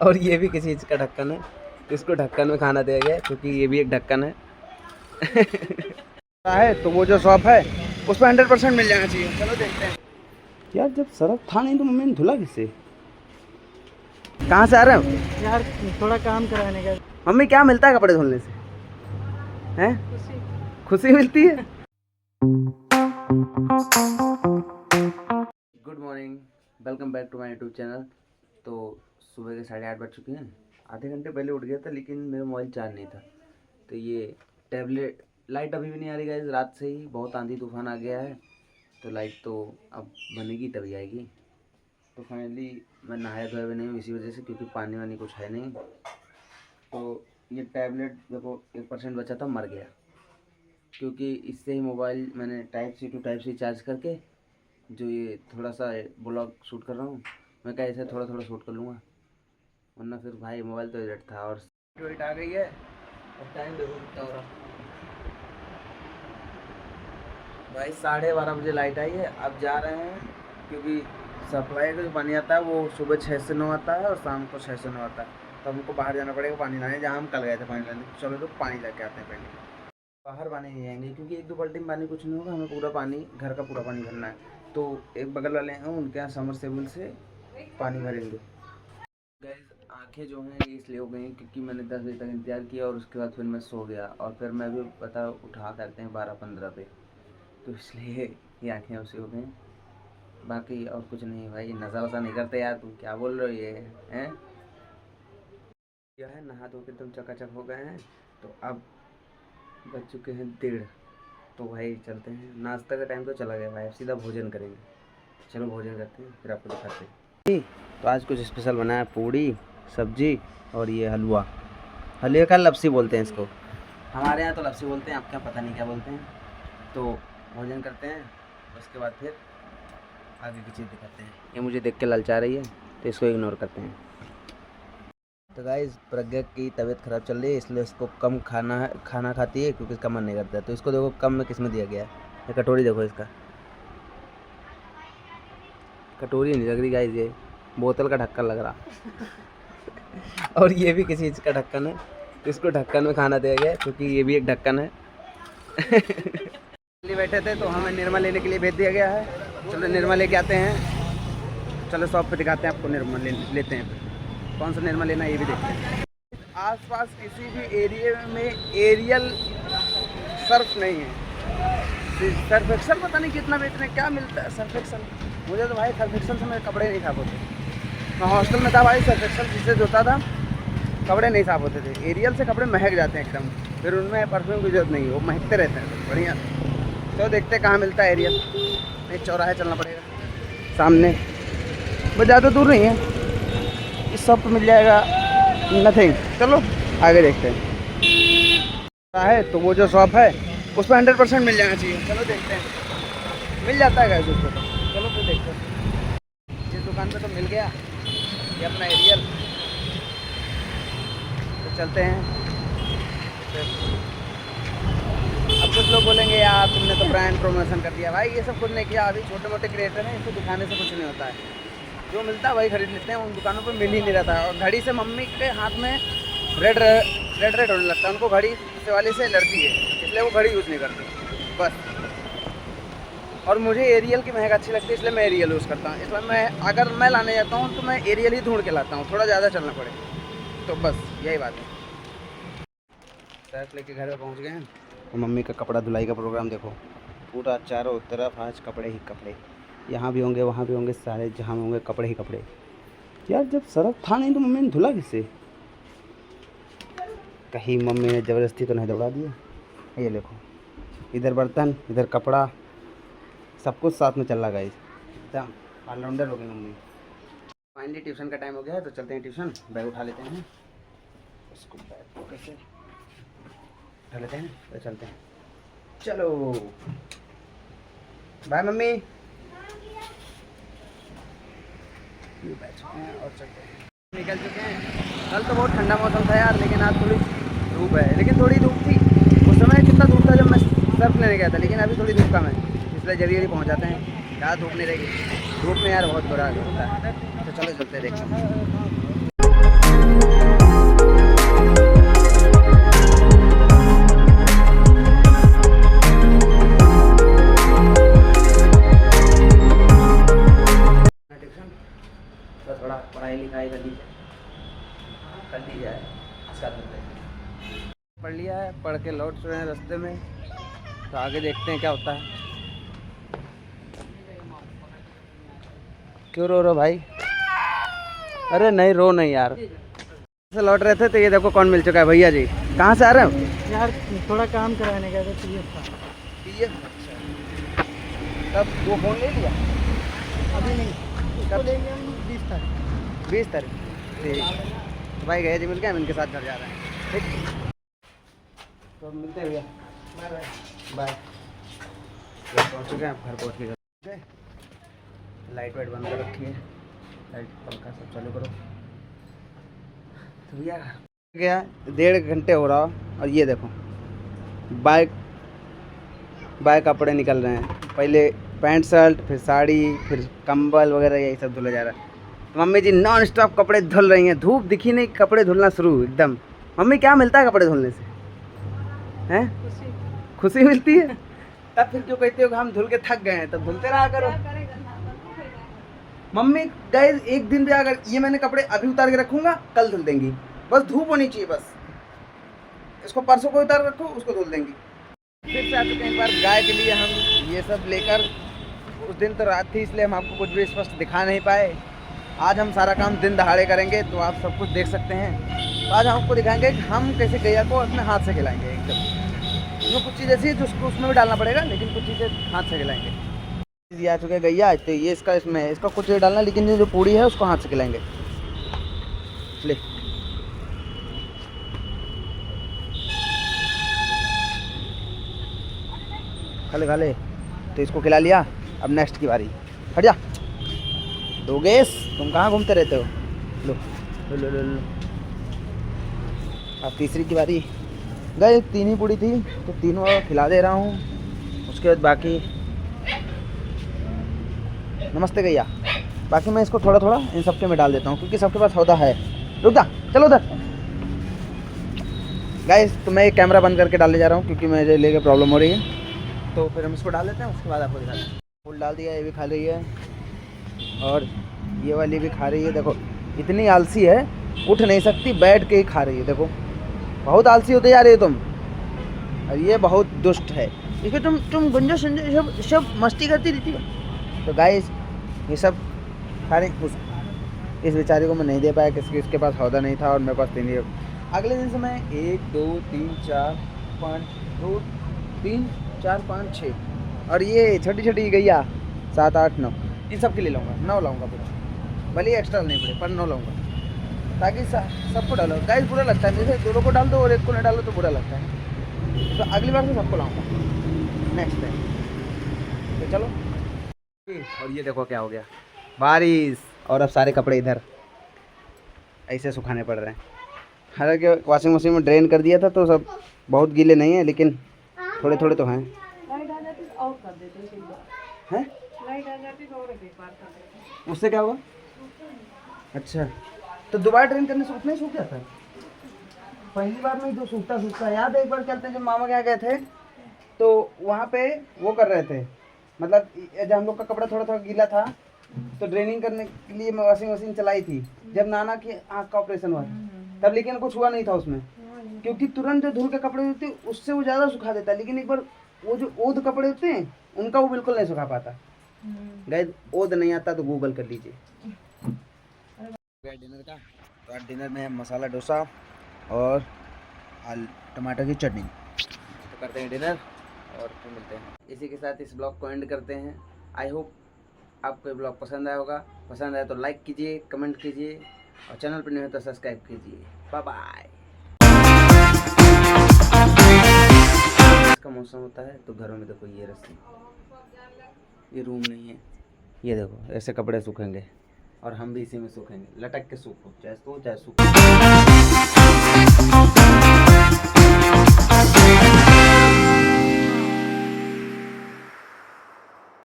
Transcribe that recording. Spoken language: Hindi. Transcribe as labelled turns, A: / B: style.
A: और ये भी किसी चीज़ का ढक्कन है, इसको ढक्कन में खाना दिया गया है क्योंकि ये भी एक ढक्कन है।
B: है तो वो जो शॉप है उस पर 100% मिल जाना चाहिए। चलो देखते हैं।
A: यार जब सरफ था नहीं तो मम्मी ने धुला किससे? कहाँ से आ रहे हो
B: यार थोड़ा काम कराने का।
A: मम्मी? क्या मिलता है कपड़े धुलने से? हैं? खुशी मिलती है। Good morning, welcome back to my YouTube channel. तो सुबह के 8:30 बज चुके हैं। आधे घंटे पहले उठ गया था लेकिन मेरा मोबाइल चार्ज नहीं था। तो ये टैबलेट लाइट अभी भी नहीं आ रही गाइस, रात से ही बहुत आंधी तूफान आ गया है। तो लाइट तो अब बनेगी तभी आएगी। तो फाइनली मैं नहाया धोया भी नहीं हूँ इसी वजह से, क्योंकि पानी वानी कुछ है नहीं। तो ये टैबलेट देखो 1% बचा था, मर गया। क्योंकि इससे ही मोबाइल मैंने type C to type C charge करके, जो ये थोड़ा सा ब्लॉग शूट कर रहा हूँ, मैं क्या ऐसे थोड़ा थोड़ा शूट कर लूँगा, वरना फिर भाई मोबाइल तो इधर था। और वेट आ गई है और टाइम देखो कितना हो रहा भाई, 12:30 बजे लाइट आई है। अब जा रहे हैं क्योंकि सप्लाई का जो पानी आता है वो सुबह 6 से 9 आता है और शाम को 6 से 9 आता है। तो हमको बाहर जाना पड़ेगा पानी लाने, जहाँ हम कल गए थे पानी लाने। चलो तो पानी लेके आते हैं पहले। बाहर पानी नहीं जाएंगे क्योंकि एक दो बाल्टी में पानी कुछ नहीं होगा, हमें पूरा पानी, घर का पूरा पानी भरना है। तो एक बगल वाले हैं उनके यहाँ समरसेबुल से पानी भरेंगे। गाइस आंखें जो हैं ये इसलिए हो गई क्योंकि मैंने 10 बजे तक इंतजार किया और उसके बाद फिर मैं सो गया, और फिर मैं भी पता उठा करते हैं 12-15 पे, तो इसलिए ये आंखें उसी हो गई। बाकी और कुछ नहीं भाई, नशा वशा नहीं करते यार, तुम क्या बोल रहे हो ये हैं? क्या है, नहा धो के तुम चकाचक हो गए हैं। तो अब बज चुके हैं 1:30। तो भाई चलते हैं, नाश्ता का टाइम तो चला गया भाई, अब सीधा भोजन करेंगे। चलो भोजन करते हैं फिर आपको दिखाते हैं। तो आज कुछ स्पेशल बना है, पूड़ी सब्जी और ये हलवा। हलवे का लपसी बोलते हैं इसको, हमारे यहाँ तो लपसी बोलते हैं, आपके यहाँ पता नहीं क्या बोलते हैं। तो भोजन करते हैं, उसके बाद फिर आगे की चीज़ दिखाते हैं। ये मुझे देख के ललचा रही है तो इसको इग्नोर करते हैं। तो गाइस प्रज्ञा की तबीयत ख़राब चल रही है, इसलिए इसको कम खाना खाती है क्योंकि इसका मन नहीं करता है। तो इसको देखो कम में किस में दिया गया है। ये कटोरी देखो, इसका कटोरी नहीं लग रही गाइस, ये बोतल का ढक्कन लग रहा। और ये भी किसी चीज़ का ढक्कन है, तो इसको ढक्कन में खाना दिया गया है क्योंकि ये भी एक ढक्कन है। बैठे थे तो हमें निरमा लेने के लिए भेज दिया गया है। चलो निरमा लेके आते हैं। चलो शॉप पे दिखाते हैं आपको, निरमा लेते हैं। कौन सा निरमा लेना है ये भी देखते हैं। आसपास किसी भी एरिया में एरियल सर्फ नहीं है। सर्फ एक्सल पता नहीं कितना बेचने, क्या मिलता है सर्फ एक्सल। मुझे तो भाई सर्फ एक्सल से मेरे कपड़े नहीं साफ होते। मैं हॉस्टल में था भाई, सर्फ एक्सल जिससे धोता था कपड़े नहीं साफ होते थे। एरियल से कपड़े महक जाते हैं एकदम, फिर उनमें परफ्यूम की जरूरत नहीं है, वो महकते रहते हैं बढ़िया। तो देखते कहाँ मिलता है एरियल। एक चौराहे चलना पड़ेगा सामने, बस ज़्यादा दूर नहीं है, इस सब मिल जाएगा नथिंग। चलो आगे देखते हैं। है तो वो जो शॉप है उस पर 100% मिल जाना चाहिए। चलो देखते हैं, मिल जाता है गाइस उस पर। चलो फिर देखते हैं। जिस दुकान पे तो मिल गया ये अपना एरियल, तो चलते हैं। अब कुछ लोग बोलेंगे यार तुमने तो ब्रांड प्रमोशन कर दिया। भाई ये सब कुछ नहीं किया, अभी छोटे मोटे क्रिएटर हैं, इसको दिखाने से कुछ नहीं होता है। जो मिलता है वही खरीद लेते हैं, उन दुकानों पर मिल ही नहीं रहता है। और घड़ी से मम्मी के हाथ में रेड होने लगता है, उनको घड़ी से वाले से एलर्जी है, इसलिए वो घड़ी यूज़ नहीं करती बस। और मुझे एरियल की महक अच्छी लगती है, इसलिए मैं एरियल यूज़ करता हूँ। इसलिए मैं अगर मैं लाने जाता हूँ तो मैं एरियल ही ढूंढ के लाता हूँ, थोड़ा ज़्यादा चलना पड़े तो बस, यही बात है। सर्फ लेके घर में पहुँच गए हैं और मम्मी का कपड़ा धुलाई का प्रोग्राम देखो, पूरा चारों तरफ आज कपड़े ही कपड़े। यहाँ भी होंगे वहाँ भी होंगे, सारे जहाँ होंगे कपड़े ही कपड़े। यार जब सरफ था नहीं तो मम्मी ने धुला किससे? कहीं मम्मी ने ज़बरदस्ती तो नहीं दौड़ा दिया। ये देखो, इधर बर्तन इधर कपड़ा, सब कुछ साथ में चल रहा गाइस, एकदम ऑलराउंडर हो गई मम्मी। फाइनली ट्यूशन का टाइम हो गया है तो चलते हैं ट्यूशन। बैग उठा लेते हैं, उसको बैग को कैसे उठा लेते हैं तो चलते हैं। चलो बाय मम्मी। बैठ चुके हैं और चलते हैं, निकल चुके हैं। कल तो बहुत ठंडा मौसम था यार, लेकिन आज थोड़ी धूप है। लेकिन थोड़ी धूप थी उस समय, कितना धूप था जब मैं सर्फ लेने गया था, लेकिन अभी थोड़ी धूप कम है, इसलिए जल्दी जल्दी पहुँच जाते हैं। ज़्यादा धूप नहीं रहेगी, धूप में यार बहुत बुरा होता है। तो चलो चलते देखते हैं। तो थोड़ा पढ़ाई लिखाई कर ली जाए। पढ़ लिया है, पढ़ के लौट रहे हैं रास्ते में, तो आगे देखते हैं क्या होता है। क्यों रो भाई? अरे नहीं रो नहीं यार। से लौट रहे थे तो ये देखो कौन मिल चुका है, भैया जी। कहाँ से आ रहे हो?
B: यार थोड़ा काम कराने का था,
A: पीएफ। तब वो फोन ले लिया?
B: अभी नहीं,
A: कब
B: लेंगे हम 20 तारीख।
A: 20 तारीख। ठीक, तो भाई गए जी मिल के, हम इनके साथ घर जा रहे हैं। ठीक, तो मिलते हैं भैया। Bye bye bye. पहुँच चुके हैं, आप घर पहुँच के। लाइट वाइट बंद कर रखी है, लाइट पंखा सब चालू करो। तो भैया गया 1.5 घंटे हो रहा, और ये देखो बाय कपड़े निकल रहे हैं। पहले पैंट शर्ट, फिर साड़ी, फिर कंबल वगैरह यही सब धुला जा रहा है। तो मम्मी जी नॉन स्टॉप कपड़े धुल रही हैं, धूप दिखी नहीं, कपड़े धुलना शुरू एकदम। मम्मी क्या मिलता है कपड़े धुलने से? हैं? खुशी मिलती है। तब फिर क्यों कहते हो कि हम धुल के थक गए हैं? तब धुलते रहा करो। मम्मी गाइस एक दिन भी अगर ये मैंने कपड़े अभी उतार के रखूंगा, कल धुल देंगी। बस धूप होनी चाहिए, बस इसको परसों को उतार रखो, उसको धुल देंगी। फिर से आ चुके हैं एक बार गाय के लिए हम ये सब लेकर। उस दिन तो रात थी, इसलिए हम आपको कुछ भी स्पष्ट दिखा नहीं पाए। आज हम सारा काम दिन दहाड़े करेंगे, तो आप सब कुछ देख सकते हैं। तो आज हम आपको दिखाएंगे कि हम कैसे गैया को अपने हाथ से खिलाएंगे एकदम। जो कुछ चीज़ ऐसी है जो उसमें भी डालना पड़ेगा, लेकिन कुछ चीज़ें हाथ से खिलाएंगे। ये आ चुके हैं गैया, तो ये इसका कुछ डालना, लेकिन ये जो पूड़ी है उसको हाथ से खिलाएंगे। ले खा ले। तो इसको खिला लिया, अब नेक्स्ट की बारी। हट जा दोगेश, तुम कहाँ घूमते रहते हो? लो लो लो लो लो। अब तीसरी की बारी। गए 3 ही पूड़ी थी, तो तीनों खिला दे रहा हूँ। उसके बाद बाकी नमस्ते गैया। बाकी मैं इसको थोड़ा थोड़ा इन सबके में डाल देता हूँ, क्योंकि सबके पास होता है। रुक जा, चलो उधर। गाइस तो मैं कैमरा बंद करके डालने जा रहा हूँ, क्योंकि मुझे लेके प्रॉब्लम हो रही है। तो फिर हम इसको डाल देते हैं, उसके बाद आपको दिखाते हैं। फूल डाल दिया, ये भी खा रही है, और ये वाली भी खा रही है। देखो इतनी आलसी है, उठ नहीं सकती, बैठ के ही खा रही है। देखो बहुत आलसी होते जा रही है तुम, और ये बहुत दुष्ट है। देखो तुम गुंजा संजय सब मस्ती करती रहती हो। तो गाइस ये सब खा रहे। इस बेचारे को मैं नहीं दे पाया, किसके इसके पास हौदा नहीं था, और मेरे पास 3 ही। अगले दिन से मैं 1 2 3 4 5 2 3 4 5 6, और ये छोटी छोटी गैया 7 8 9, इन सब के लिए लाऊंगा। 9 लाऊंगा पूरा, भले ही एक्स्ट्रा नहीं पड़े, पर 9 लाऊंगा, ताकि सबको डालो। गाइस बुरा लगता है, जैसे 2 को डाल दो और 1 को नहीं डालो तो बुरा लगता है। तो अगली बार से सबको लाऊंगा नेक्स्ट टाइम। तो चलो। और ये देखो क्या हो गया, बारिश, और अब सारे कपड़े इधर ऐसे सुखाने पड़ रहे हैं। हालांकि वॉशिंग मशीन में ड्रेन कर दिया था, तो सब बहुत गीले नहीं हैं, लेकिन थोड़े थोड़े तो हैं। हैं? उससे क्या हुआ? अच्छा, तो दोबारा ड्रेन करने से उतना ही सूख जाता है? पहली बार में जो सूखता याद है, एक बार चलते जब मामा के यहाँ गए थे, तो वहाँ पे वो कर रहे थे, मतलब जब हम लोग का कपड़ा थोड़ा थोड़ा गीला था, तो ड्रेनिंग करने के लिए मैं वॉशिंग मशीन चलाई थी। जब नाना की आँख का ऑपरेशन हुआ तब, लेकिन कुछ हुआ नहीं था उसमें, क्योंकि तुरंत जो धुल के कपड़े होते हैं उससे वो ज़्यादा सुखा देता है। लेकिन एक बार वो जो ओद कपड़े होते हैं उनका वो बिल्कुल नहीं सुखा पाता। गाइस ओद नहीं आता तो गूगल कर लीजिए। डिनर का, तो आज डिनर में मसाला डोसा और टमाटर की चटनी। तो करते हैं डिनर और फिर मिलते हैं। इसी के साथ इस ब्लॉग को एंड करते हैं। आई होप आपको ये ब्लॉग पसंद आया होगा। पसंद आया तो लाइक कीजिए, कमेंट कीजिए, और चैनल पर नहीं हो तो सब्सक्राइब कीजिए। Bye bye. इसका मौसम होता है तो घरों में देखो ये रस्सी, ये रूम नहीं है, ये देखो ऐसे कपड़े सूखेंगे, और हम भी इसी में सूखेंगे। लटक के सूखो, चाहे सूखो।